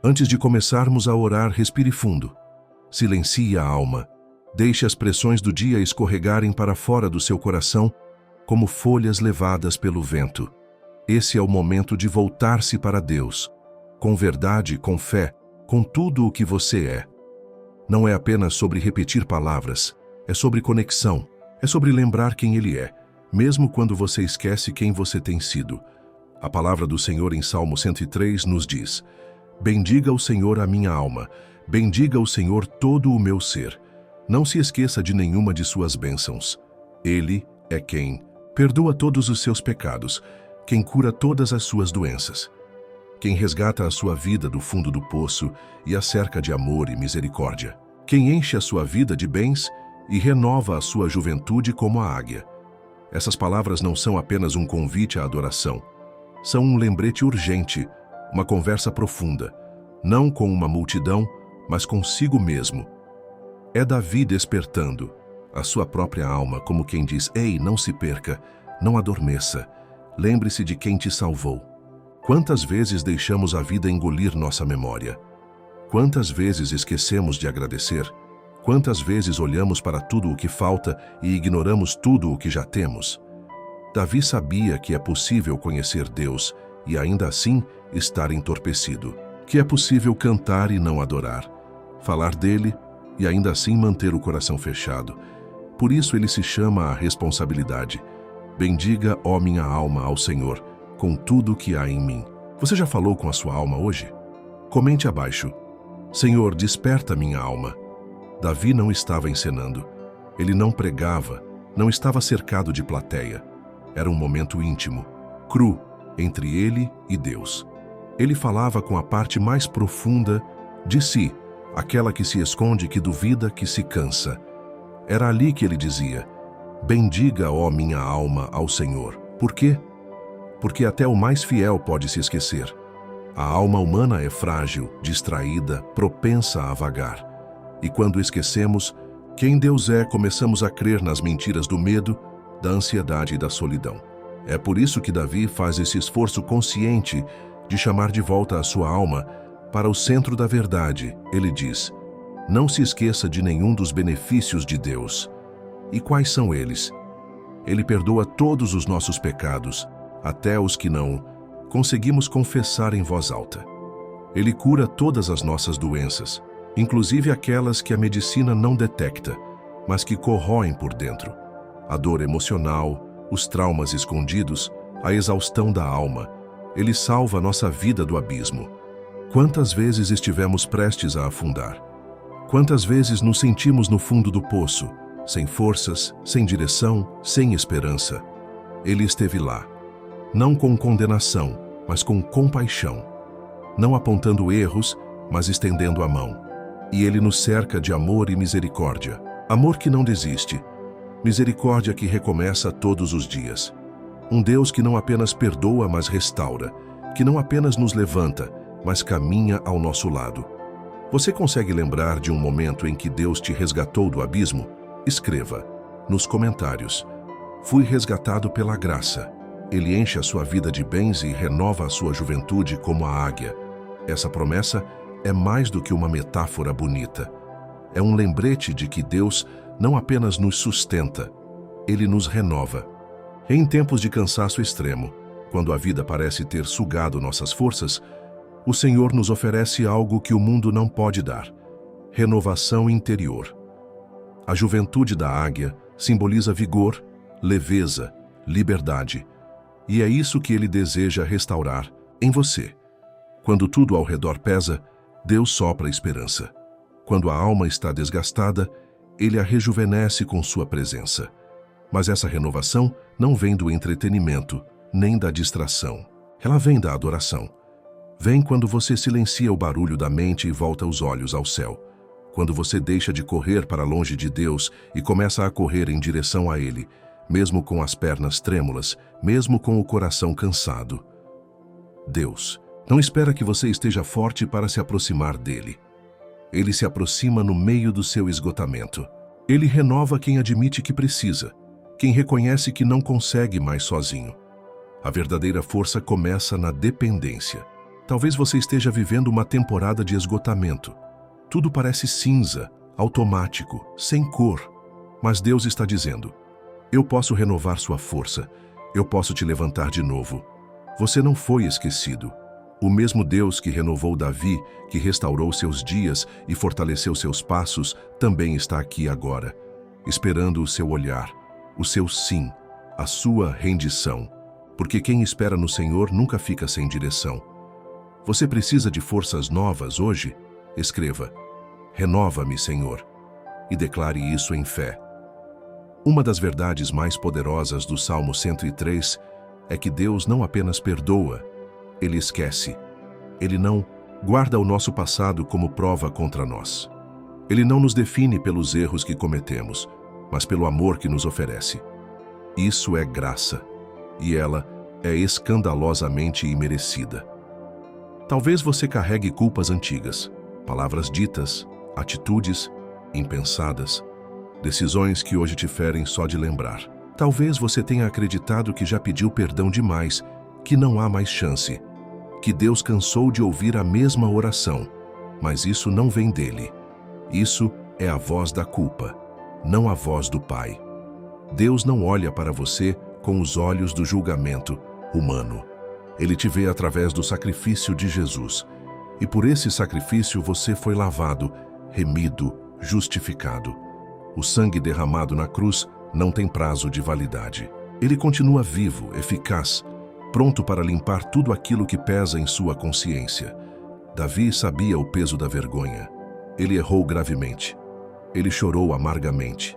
Antes de começarmos a orar, respire fundo. Silencie a alma. Deixe as pressões do dia escorregarem para fora do seu coração como folhas levadas pelo vento. Esse é o momento de voltar-se para Deus, com verdade, com fé, com tudo o que você é. Não é apenas sobre repetir palavras, é sobre conexão, é sobre lembrar quem Ele é, mesmo quando você esquece quem você tem sido. A palavra do Senhor em Salmo 103 nos diz: bendiga o Senhor a minha alma, bendiga o Senhor todo o meu ser. Não se esqueça de nenhuma de suas bênçãos. Ele é quem perdoa todos os seus pecados, quem cura todas as suas doenças, quem resgata a sua vida do fundo do poço e a cerca de amor e misericórdia, quem enche a sua vida de bens e renova a sua juventude como a águia. Essas palavras não são apenas um convite à adoração, são um lembrete urgente, uma conversa profunda, não com uma multidão, mas consigo mesmo. É Davi despertando a sua própria alma, como quem diz: ei, não se perca, não adormeça, lembre-se de quem te salvou. Quantas vezes deixamos a vida engolir nossa memória? Quantas vezes esquecemos de agradecer? Quantas vezes olhamos para tudo o que falta e ignoramos tudo o que já temos? Davi sabia que é possível conhecer Deus e ainda assim estar entorpecido, que é possível cantar e não adorar, falar dele e ainda assim manter o coração fechado. Por isso ele se chama à responsabilidade. Bendiga, ó minha alma, ao Senhor, com tudo o que há em mim. Você já falou com a sua alma hoje? Comente abaixo: Senhor, desperta minha alma. Davi não estava encenando. Ele não pregava, não estava cercado de plateia. Era um momento íntimo, cru, entre ele e Deus. Ele falava com a parte mais profunda de si, aquela que se esconde, que duvida, que se cansa. Era ali que ele dizia: bendiga, ó minha alma, ao Senhor. Por quê? Porque até o mais fiel pode se esquecer. A alma humana é frágil, distraída, propensa a vagar. E quando esquecemos quem Deus é, começamos a crer nas mentiras do medo, da ansiedade e da solidão. É por isso que Davi faz esse esforço consciente de chamar de volta a sua alma para o centro da verdade. Ele diz: não se esqueça de nenhum dos benefícios de Deus. E quais são eles? Ele perdoa todos os nossos pecados, até os que não conseguimos confessar em voz alta. Ele cura todas as nossas doenças, inclusive aquelas que a medicina não detecta, mas que corroem por dentro. A dor emocional, os traumas escondidos, a exaustão da alma. Ele salva nossa vida do abismo. Quantas vezes estivemos prestes a afundar? Quantas vezes nos sentimos no fundo do poço, sem forças, sem direção, sem esperança? Ele esteve lá, não com condenação, mas com compaixão, não apontando erros, mas estendendo a mão. E Ele nos cerca de amor e misericórdia, amor que não desiste, misericórdia que recomeça todos os dias. Um Deus que não apenas perdoa, mas restaura, que não apenas nos levanta, mas caminha ao nosso lado. Você consegue lembrar de um momento em que Deus te resgatou do abismo? Escreva nos comentários: fui resgatado pela graça. Ele enche a sua vida de bens e renova a sua juventude como a águia. Essa promessa é mais do que uma metáfora bonita. É um lembrete de que Deus não apenas nos sustenta, Ele nos renova. Em tempos de cansaço extremo, quando a vida parece ter sugado nossas forças, o Senhor nos oferece algo que o mundo não pode dar: renovação interior. A juventude da águia simboliza vigor, leveza, liberdade. E é isso que Ele deseja restaurar em você. Quando tudo ao redor pesa, Deus sopra esperança. Quando a alma está desgastada, Ele a rejuvenesce com sua presença. Mas essa renovação não vem do entretenimento, nem da distração. Ela vem da adoração. Vem quando você silencia o barulho da mente e volta os olhos ao céu. Quando você deixa de correr para longe de Deus e começa a correr em direção a Ele, mesmo com as pernas trêmulas, mesmo com o coração cansado. Deus não espera que você esteja forte para se aproximar dele. Ele se aproxima no meio do seu esgotamento. Ele renova quem admite que precisa, quem reconhece que não consegue mais sozinho. A verdadeira força começa na dependência. Talvez você esteja vivendo uma temporada de esgotamento. Tudo parece cinza, automático, sem cor. Mas Deus está dizendo: eu posso renovar sua força, eu posso te levantar de novo. Você não foi esquecido. O mesmo Deus que renovou Davi, que restaurou seus dias e fortaleceu seus passos, também está aqui agora, esperando o seu olhar, o seu sim, a sua rendição. Porque quem espera no Senhor nunca fica sem direção. Você precisa de forças novas hoje? Escreva: renova-me, Senhor, e declare isso em fé. Uma das verdades mais poderosas do Salmo 103 é que Deus não apenas perdoa, Ele esquece. Ele não guarda o nosso passado como prova contra nós. Ele não nos define pelos erros que cometemos, mas pelo amor que nos oferece. Isso é graça, e ela é escandalosamente imerecida. Talvez você carregue culpas antigas, palavras ditas, atitudes impensadas, decisões que hoje te ferem só de lembrar. Talvez você tenha acreditado que já pediu perdão demais, que não há mais chance, que Deus cansou de ouvir a mesma oração, mas isso não vem dele. Isso é a voz da culpa, não a voz do Pai. Deus não olha para você com os olhos do julgamento humano. Ele te vê através do sacrifício de Jesus, e por esse sacrifício você foi lavado, remido, justificado. O sangue derramado na cruz não tem prazo de validade. Ele continua vivo, eficaz, pronto para limpar tudo aquilo que pesa em sua consciência. Davi sabia o peso da vergonha. Ele errou gravemente. Ele chorou amargamente.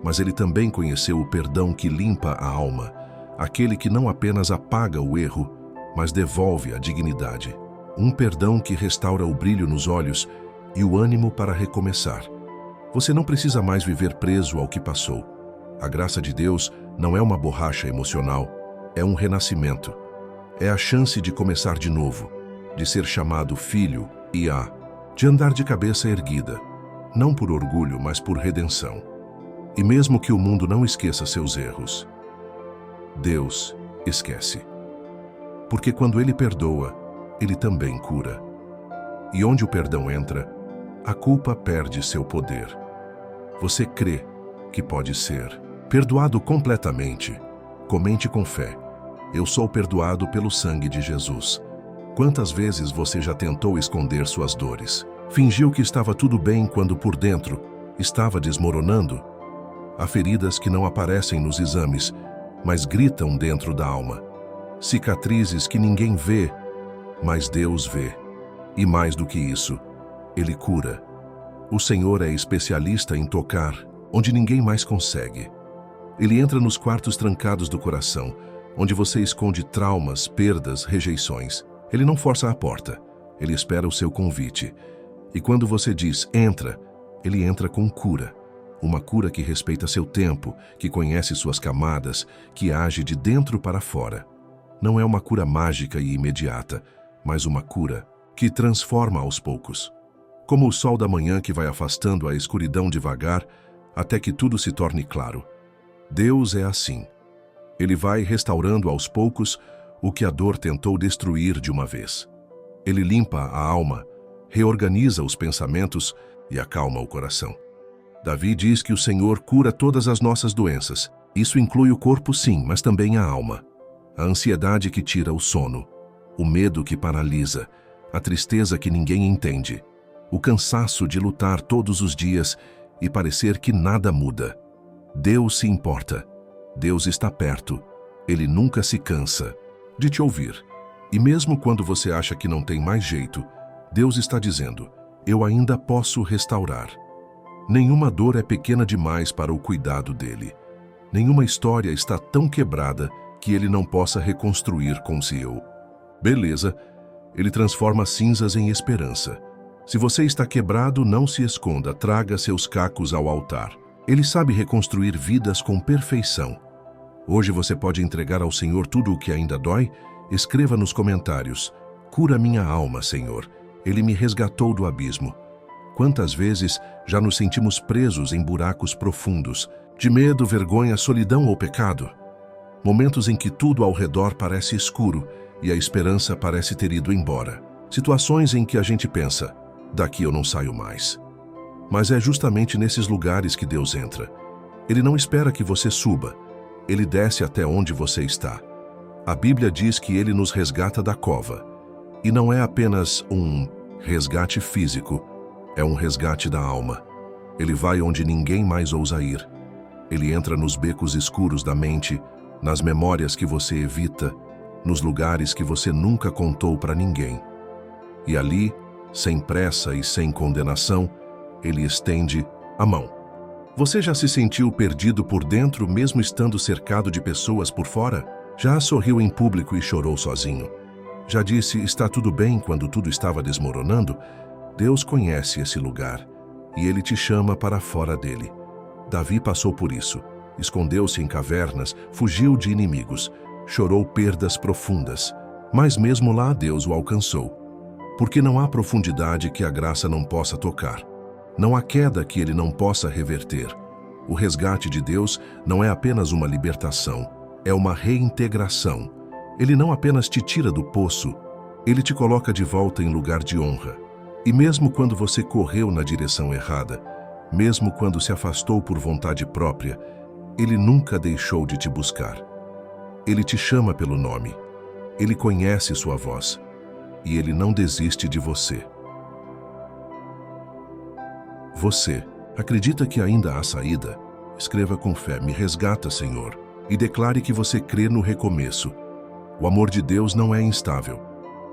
Mas ele também conheceu o perdão que limpa a alma, aquele que não apenas apaga o erro, mas devolve a dignidade. Um perdão que restaura o brilho nos olhos e o ânimo para recomeçar. Você não precisa mais viver preso ao que passou. A graça de Deus não é uma borracha emocional, é um renascimento. É a chance de começar de novo, de ser chamado filho e de andar de cabeça erguida, não por orgulho, mas por redenção. E mesmo que o mundo não esqueça seus erros, Deus esquece. Porque quando Ele perdoa, Ele também cura. E onde o perdão entra, a culpa perde seu poder. Você crê que pode ser perdoado completamente. Comente com fé: eu sou perdoado pelo sangue de Jesus. Quantas vezes você já tentou esconder suas dores? Fingiu que estava tudo bem quando por dentro estava desmoronando? Há feridas que não aparecem nos exames, mas gritam dentro da alma. Cicatrizes que ninguém vê, mas Deus vê. E mais do que isso, Ele cura. O Senhor é especialista em tocar onde ninguém mais consegue. Ele entra nos quartos trancados do coração, onde você esconde traumas, perdas, rejeições. Ele não força a porta, Ele espera o seu convite. E quando você diz, entra, Ele entra com cura. Uma cura que respeita seu tempo, que conhece suas camadas, que age de dentro para fora. Não é uma cura mágica e imediata, mas uma cura que transforma aos poucos. Como o sol da manhã que vai afastando a escuridão devagar, até que tudo se torne claro. Deus é assim. Ele vai restaurando aos poucos o que a dor tentou destruir de uma vez. Ele limpa a alma, reorganiza os pensamentos e acalma o coração. Davi diz que o Senhor cura todas as nossas doenças. Isso inclui o corpo, sim, mas também a alma. A ansiedade que tira o sono, o medo que paralisa, a tristeza que ninguém entende, o cansaço de lutar todos os dias e parecer que nada muda. Deus se importa. Deus está perto. Ele nunca se cansa de te ouvir. E mesmo quando você acha que não tem mais jeito, Deus está dizendo: eu ainda posso restaurar. Nenhuma dor é pequena demais para o cuidado dele. Nenhuma história está tão quebrada que ele não possa reconstruir com seu. Beleza, ele transforma cinzas em esperança. Se você está quebrado, não se esconda, traga seus cacos ao altar. Ele sabe reconstruir vidas com perfeição. Hoje você pode entregar ao Senhor tudo o que ainda dói? Escreva nos comentários: cura minha alma, Senhor. Ele me resgatou do abismo. Quantas vezes já nos sentimos presos em buracos profundos, de medo, vergonha, solidão ou pecado? Momentos em que tudo ao redor parece escuro e a esperança parece ter ido embora. Situações em que a gente pensa, daqui eu não saio mais. Mas é justamente nesses lugares que Deus entra. Ele não espera que você suba, ele desce até onde você está. A Bíblia diz que ele nos resgata da cova. E não é apenas um resgate físico, é um resgate da alma. Ele vai onde ninguém mais ousa ir. Ele entra nos becos escuros da mente, nas memórias que você evita, nos lugares que você nunca contou para ninguém. E ali, sem pressa e sem condenação, ele estende a mão. Você já se sentiu perdido por dentro, mesmo estando cercado de pessoas por fora? Já sorriu em público e chorou sozinho? Já disse, está tudo bem, quando tudo estava desmoronando? Deus conhece esse lugar e ele te chama para fora dele. Davi passou por isso. Escondeu-se em cavernas, fugiu de inimigos, chorou perdas profundas. Mas mesmo lá Deus o alcançou. Porque não há profundidade que a graça não possa tocar. Não há queda que ele não possa reverter. O resgate de Deus não é apenas uma libertação, é uma reintegração. Ele não apenas te tira do poço, ele te coloca de volta em lugar de honra. E mesmo quando você correu na direção errada, mesmo quando se afastou por vontade própria, ele nunca deixou de te buscar. Ele te chama pelo nome, ele conhece sua voz e ele não desiste de você. Você acredita que ainda há saída? Escreva com fé, me resgata, Senhor, e declare que você crê no recomeço. O amor de Deus não é instável.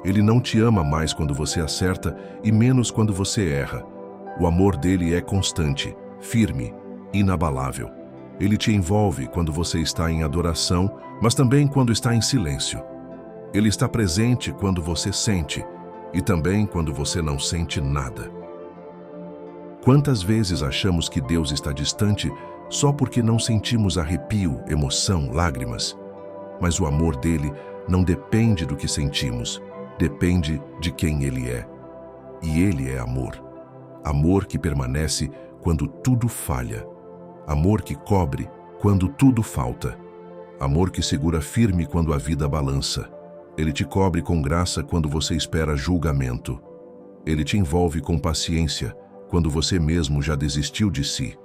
Ele não te ama mais quando você acerta e menos quando você erra. O amor dele é constante, firme, inabalável. Ele te envolve quando você está em adoração, mas também quando está em silêncio. Ele está presente quando você sente e também quando você não sente nada. Quantas vezes achamos que Deus está distante só porque não sentimos arrepio, emoção, lágrimas? Mas o amor dele não depende do que sentimos, depende de quem ele é. E ele é amor. Amor que permanece quando tudo falha. Amor que cobre quando tudo falta. Amor que segura firme quando a vida balança. Ele te cobre com graça quando você espera julgamento. Ele te envolve com paciência quando você mesmo já desistiu de si.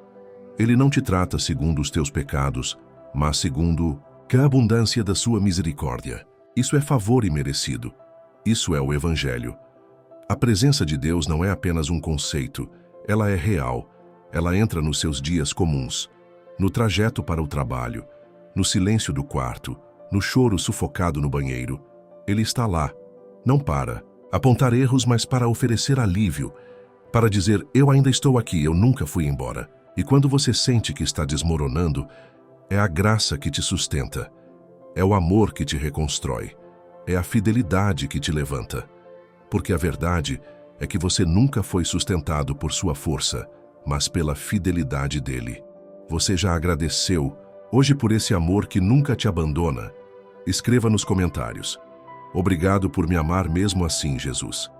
Ele não te trata segundo os teus pecados, mas segundo a abundância da sua misericórdia. Isso é favor imerecido. Isso é o Evangelho. A presença de Deus não é apenas um conceito, ela é real. Ela entra nos seus dias comuns, no trajeto para o trabalho, no silêncio do quarto, no choro sufocado no banheiro. Ele está lá, não para apontar erros, mas para oferecer alívio, para dizer, eu ainda estou aqui, eu nunca fui embora. E quando você sente que está desmoronando, é a graça que te sustenta, é o amor que te reconstrói, é a fidelidade que te levanta. Porque a verdade é que você nunca foi sustentado por sua força, mas pela fidelidade dele. Você já agradeceu hoje por esse amor que nunca te abandona? Escreva nos comentários. Obrigado por me amar mesmo assim, Jesus.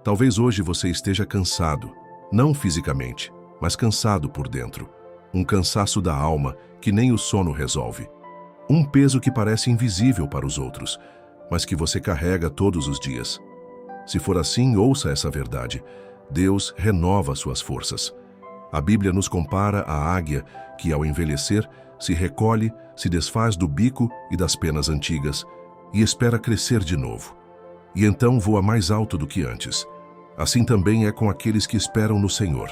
Talvez hoje você esteja cansado, não fisicamente, mas cansado por dentro. Um cansaço da alma que nem o sono resolve. Um peso que parece invisível para os outros, mas que você carrega todos os dias. Se for assim, ouça essa verdade. Deus renova suas forças. A Bíblia nos compara à águia que, ao envelhecer, se recolhe, se desfaz do bico e das penas antigas e espera crescer de novo. E então voa mais alto do que antes. Assim também é com aqueles que esperam no Senhor.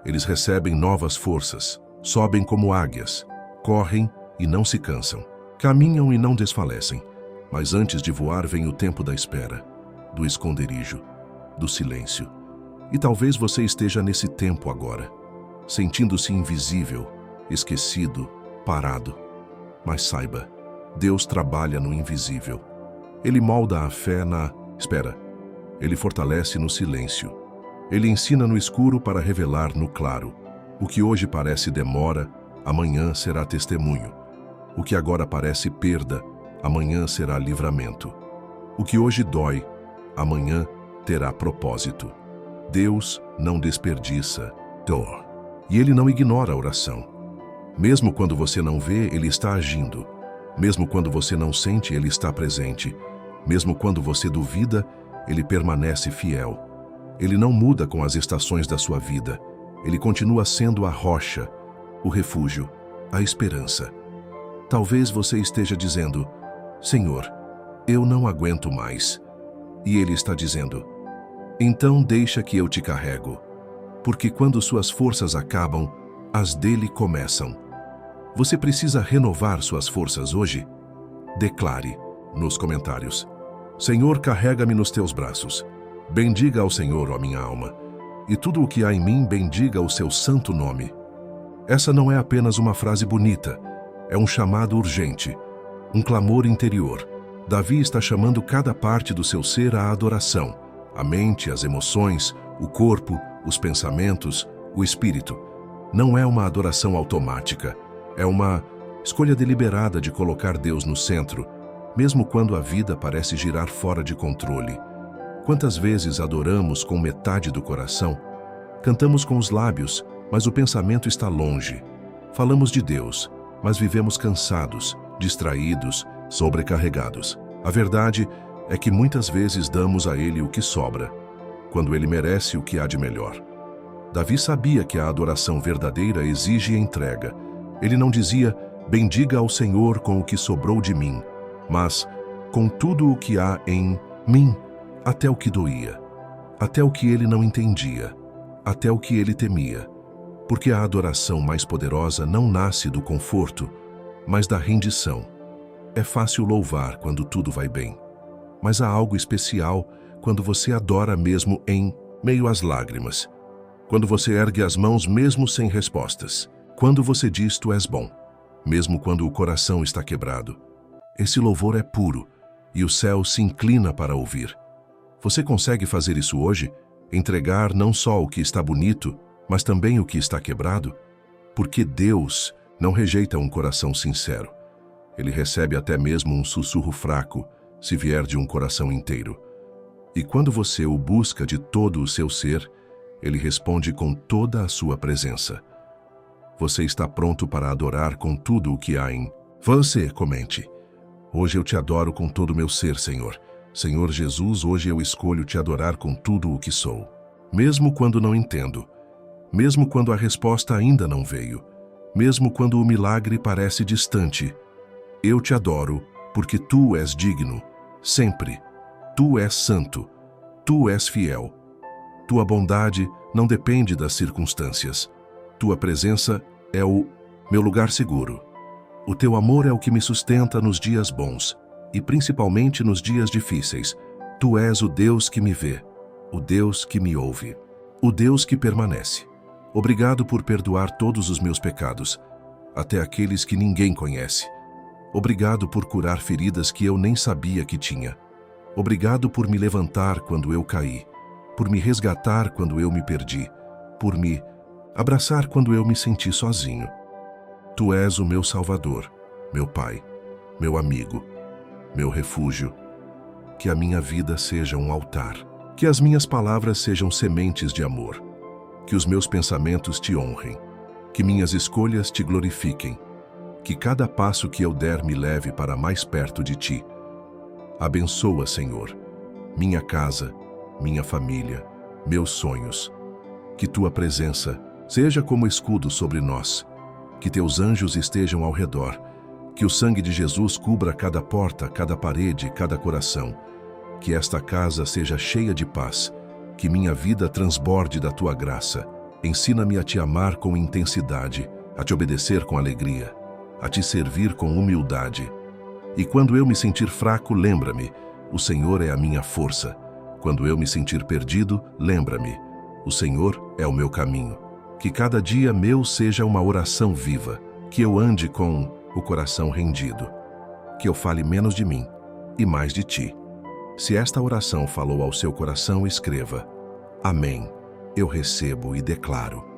Eles recebem novas forças, sobem como águias, correm e não se cansam, caminham e não desfalecem. Mas antes de voar vem o tempo da espera, do esconderijo, do silêncio. E talvez você esteja nesse tempo agora, sentindo-se invisível, esquecido, parado. Mas saiba, Deus trabalha no invisível. Ele molda a fé na espera. Ele fortalece no silêncio. Ele ensina no escuro para revelar no claro. O que hoje parece demora, amanhã será testemunho. O que agora parece perda, amanhã será livramento. O que hoje dói, amanhã terá propósito. Deus não desperdiça dor. E Ele não ignora a oração. Mesmo quando você não vê, Ele está agindo. Mesmo quando você não sente, Ele está presente. Mesmo quando você duvida, Ele permanece fiel. Ele não muda com as estações da sua vida. Ele continua sendo a rocha, o refúgio, a esperança. Talvez você esteja dizendo: Senhor, eu não aguento mais. E Ele está dizendo: então deixa que eu te carrego, porque quando suas forças acabam, as dele começam. Você precisa renovar suas forças hoje? Declare nos comentários: Senhor, carrega-me nos teus braços. Bendiga ao Senhor, ó minha alma, e tudo o que há em mim bendiga o seu santo nome. Essa não é apenas uma frase bonita, é um chamado urgente, um clamor interior. Davi está chamando cada parte do seu ser à adoração: a mente, as emoções, o corpo, os pensamentos, o espírito. Não é uma adoração automática, é uma escolha deliberada de colocar Deus no centro, mesmo quando a vida parece girar fora de controle. Quantas vezes adoramos com metade do coração? Cantamos com os lábios, mas o pensamento está longe. Falamos de Deus, mas vivemos cansados, distraídos, sobrecarregados. A verdade é que muitas vezes damos a Ele o que sobra, quando Ele merece o que há de melhor. Davi sabia que a adoração verdadeira exige entrega. Ele não dizia: bendiga ao Senhor com o que sobrou de mim, mas com tudo o que há em mim, até o que doía, até o que ele não entendia, até o que ele temia. Porque a adoração mais poderosa não nasce do conforto, mas da rendição. É fácil louvar quando tudo vai bem, mas há algo especial quando você adora mesmo em meio às lágrimas. Quando você ergue as mãos mesmo sem respostas. Quando você diz: tu és bom, mesmo quando o coração está quebrado. Esse louvor é puro e o céu se inclina para ouvir. Você consegue fazer isso hoje? Entregar não só o que está bonito, mas também o que está quebrado? Porque Deus não rejeita um coração sincero. Ele recebe até mesmo um sussurro fraco, se vier de um coração inteiro. E quando você o busca de todo o seu ser, Ele responde com toda a sua presença. Você está pronto para adorar com tudo o que há em você? Comente: hoje eu te adoro com todo o meu ser, Senhor. Senhor Jesus, hoje eu escolho te adorar com tudo o que sou. Mesmo quando não entendo, mesmo quando a resposta ainda não veio, mesmo quando o milagre parece distante, eu te adoro porque tu és digno, sempre. Tu és santo, tu és fiel. Tua bondade não depende das circunstâncias. Tua presença é o meu lugar seguro. O teu amor é o que me sustenta nos dias bons e principalmente nos dias difíceis. Tu és o Deus que me vê, o Deus que me ouve, o Deus que permanece. Obrigado por perdoar todos os meus pecados, até aqueles que ninguém conhece. Obrigado por curar feridas que eu nem sabia que tinha. Obrigado por me levantar quando eu caí, por me resgatar quando eu me perdi, por me abraçar quando eu me senti sozinho. Tu és o meu Salvador, meu Pai, meu amigo, meu refúgio. Que a minha vida seja um altar, que as minhas palavras sejam sementes de amor, que os meus pensamentos te honrem, que minhas escolhas te glorifiquem, que cada passo que eu der me leve para mais perto de ti. Abençoa, Senhor, minha casa, minha família, meus sonhos. Que tua presença seja como escudo sobre nós, que teus anjos estejam ao redor, que o sangue de Jesus cubra cada porta, cada parede, cada coração, que esta casa seja cheia de paz, que minha vida transborde da tua graça. Ensina-me a te amar com intensidade, a te obedecer com alegria, a te servir com humildade. E quando eu me sentir fraco, lembra-me, o Senhor é a minha força. Quando eu me sentir perdido, lembra-me, o Senhor é o meu caminho. Que cada dia meu seja uma oração viva, que eu ande com o coração rendido, que eu fale menos de mim e mais de ti. Se esta oração falou ao seu coração, escreva: Amém. Eu recebo e declaro.